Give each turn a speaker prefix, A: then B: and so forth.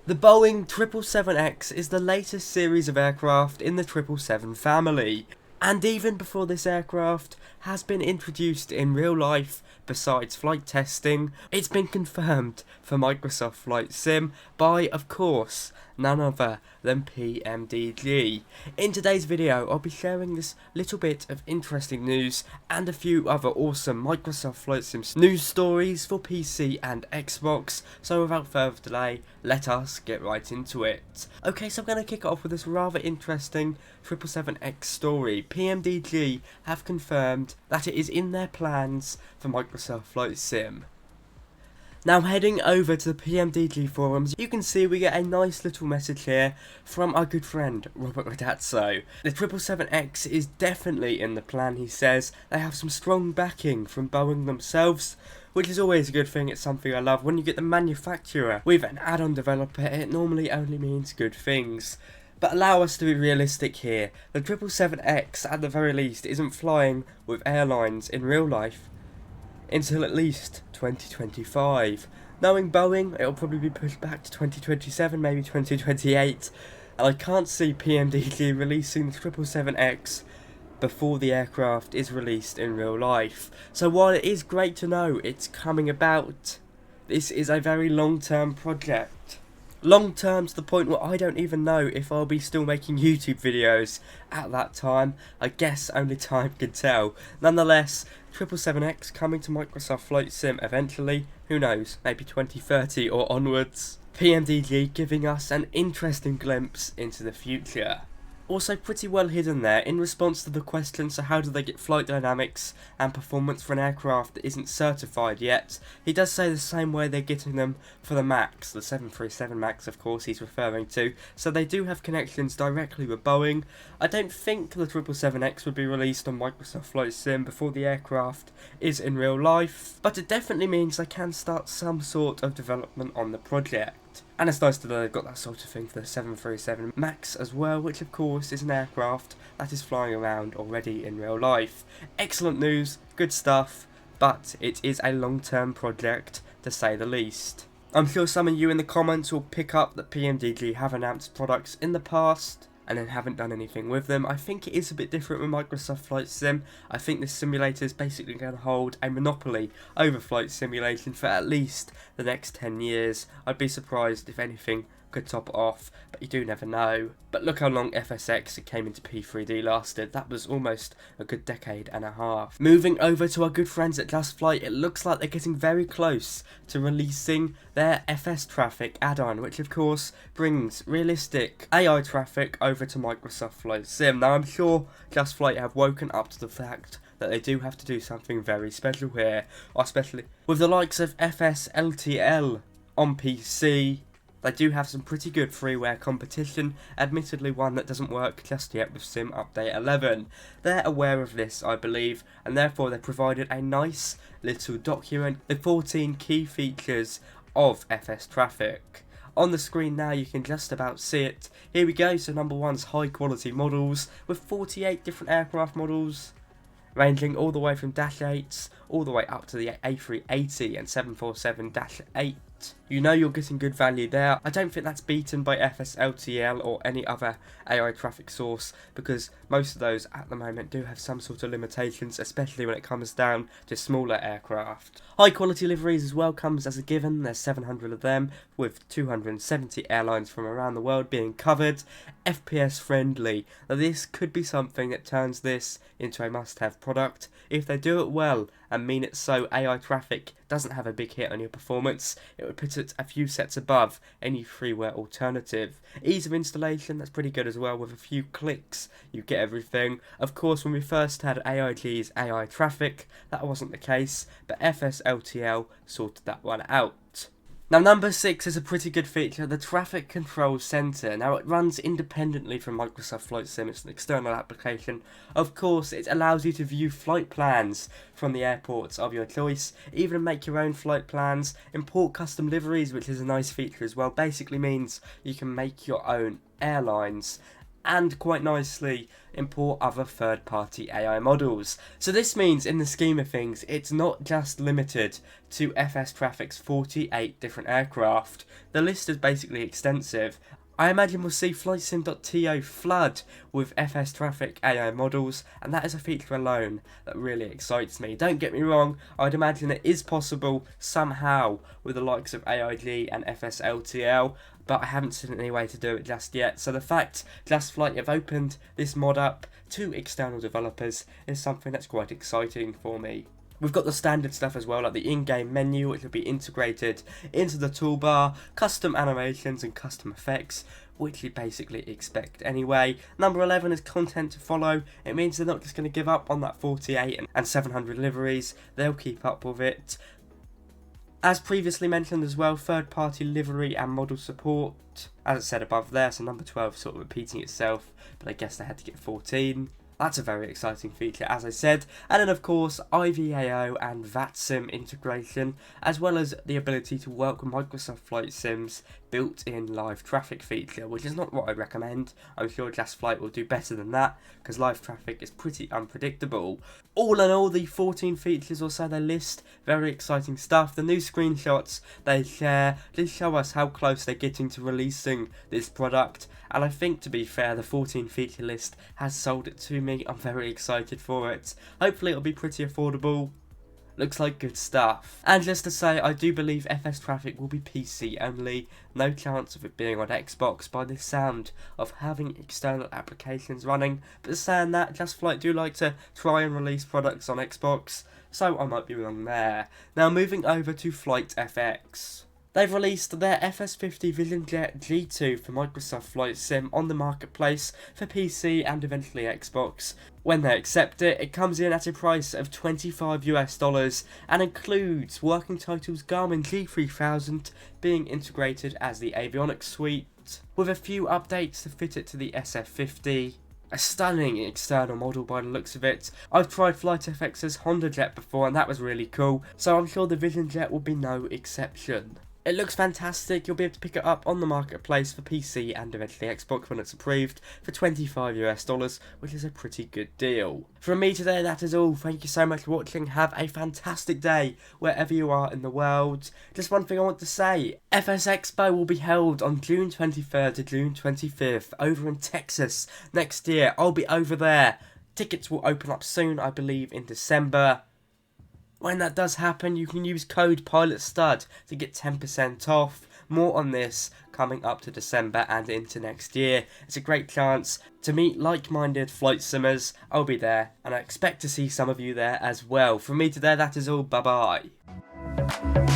A: The Boeing 777X is the latest series of aircraft in the 777 family, and even before this aircraft has been introduced in real life, besides flight testing, it's been confirmed for Microsoft Flight Sim by, of course, none other than PMDG. In today's video, I'll be sharing this little bit of interesting news and a few other awesome Microsoft Flight Sim news stories for PC and Xbox, so without further delay, let us get right into it. Okay, so I'm going to kick it off with this rather interesting 777X story. PMDG have confirmed that it is in their plans for Microsoft Flight Sim. Now heading over to the PMDG forums, you can see we get a nice little message here from our good friend Robert Radazzo. The 777X is definitely in the plan, he says. They have some strong backing from Boeing themselves, which is always a good thing. It's something I love. When you get the manufacturer with an add-on developer, it normally only means good things. But allow us to be realistic here. The 777X, at the very least, isn't flying with airlines in real life until at least 2025. Knowing Boeing, it'll probably be pushed back to 2027, maybe 2028. And I can't see PMDG releasing the 777X before the aircraft is released in real life. So while it is great to know it's coming about, this is a very long-term project. Long term to the point where I don't even know if I'll be still making YouTube videos at that time. I guess only time can tell. Nonetheless, 777X coming to Microsoft Flight Sim eventually. Who knows, maybe 2030 or onwards. PMDG giving us an interesting glimpse into the future. Also pretty well hidden there in response to the question, so how do they get flight dynamics and performance for an aircraft that isn't certified yet? He does say the same way they're getting them for the MAX, the 737 MAX of course he's referring to, so they do have connections directly with Boeing. I don't think the 777X would be released on Microsoft Flight Sim before the aircraft is in real life, but it definitely means they can start some sort of development on the project. And it's nice to know they've got that sort of thing for the 737 MAX as well, which of course is an aircraft that is flying around already in real life. Excellent news, good stuff, but it is a long-term project to say the least. I'm sure some of you in the comments will pick up that PMDG have announced products in the past and then haven't done anything with them. I think it is a bit different with Microsoft Flight Sim. I think this simulator is basically going to hold a monopoly over flight simulation for at least the next 10 years. I'd be surprised if anything could top it off, but you do never know. But look how long FSX came into P3D lasted. That was almost a good decade and a half. Moving over to our good friends at Just Flight, it looks like they're getting very close to releasing their FS Traffic add-on, which of course brings realistic AI traffic over to Microsoft Flight Sim. Now I'm sure Just Flight have woken up to the fact that they do have to do something very special here, especially with the likes of FS LTL on PC. They do have some pretty good freeware competition, admittedly one that doesn't work just yet with Sim Update 11. They're aware of this, I believe, and therefore they provided a nice little document, the 14 key features of FS Traffic. On the screen now you can just about see it. Here we go, so number one's high quality models with 48 different aircraft models, ranging all the way from Dash 8s all the way up to the A380 and 747-8. You know you're getting good value there. I don't think that's beaten by FSLTL or any other AI traffic source, because most of those at the moment do have some sort of limitations, especially when it comes down to smaller aircraft. High quality liveries as well comes as a given. There's 700 of them, with 270 airlines from around the world being covered. FPS friendly. Now this could be something that turns this into a must-have product. If they do it well and mean it so AI traffic doesn't have a big hit on your performance, it would put it a few sets above any freeware alternative. Ease of installation, that's pretty good as well. With a few clicks you get everything. Of course, when we first had AIG's AI traffic, that wasn't the case, but FSLTL sorted that one out. Now number 6 is a pretty good feature, the Traffic Control Center. Now it runs independently from Microsoft Flight Sim, it's an external application. Of course it allows you to view flight plans from the airports of your choice, even make your own flight plans, import custom liveries, which is a nice feature as well. Basically means you can make your own airlines. and quite nicely import other third-party AI models. So this means, in the scheme of things, it's not just limited to FS Traffic's 48 different aircraft. The list is basically extensive. I imagine we'll see FlightSim.to flood with FS Traffic AI models, and that is a feature alone that really excites me. Don't get me wrong, I'd imagine it is possible somehow with the likes of AIG and FSLTL, but I haven't seen any way to do it just yet. So the fact Just Flight have opened this mod up to external developers is something that's quite exciting for me. We've got the standard stuff as well, like the in-game menu, which will be integrated into the toolbar, custom animations and custom effects, which you basically expect anyway. Number 11 is content to follow. It means they're not just going to give up on that 48 and 700 liveries, they'll keep up with it. As previously mentioned as well, third-party livery and model support, as it said above there, so number 12 sort of repeating itself, but I guess they had to get 14. That's a very exciting feature, as I said. And then of course, IVAO and VATSIM integration, as well as the ability to work with Microsoft Flight Sim's built-in live traffic feature, which is not what I recommend. I'm sure Just Flight will do better than that, because live traffic is pretty unpredictable. All in all, the 14 features or so they list, very exciting stuff. The new screenshots they share just show us how close they're getting to releasing this product. And I think, to be fair, the 14 feature list has sold it to me. I'm very excited for it. Hopefully it'll be pretty affordable. Looks like good stuff. And just to say, I do believe FS Traffic will be PC only. No chance of it being on Xbox by the sound of having external applications running. But saying that, Just Flight do like to try and release products on Xbox, so I might be wrong there. Now moving over to Flight FX. They've released their SF50 Vision Jet G2 for Microsoft Flight Sim on the marketplace for PC and eventually Xbox. When they accept it, it comes in at a price of $25 and includes working titles Garmin G3000 being integrated as the avionics suite, with a few updates to fit it to the SF50. A stunning external model by the looks of it. I've tried Flight FX's Honda Jet before and that was really cool, so I'm sure the Vision Jet will be no exception. It looks fantastic. You'll be able to pick it up on the marketplace for PC and eventually Xbox when it's approved for $25, which is a pretty good deal. From me today, that is all. Thank you so much for watching. Have a fantastic day wherever you are in the world. Just one thing I want to say. FS Expo will be held on June 23rd to June 25th over in Texas next year. I'll be over there. Tickets will open up soon, I believe in December. When that does happen, you can use code pilotstudd to get 10% off. More on this coming up to December and into next year. It's a great chance to meet like-minded flight simmers. I'll be there, and I expect to see some of you there as well. From me today, that is all. Bye-bye.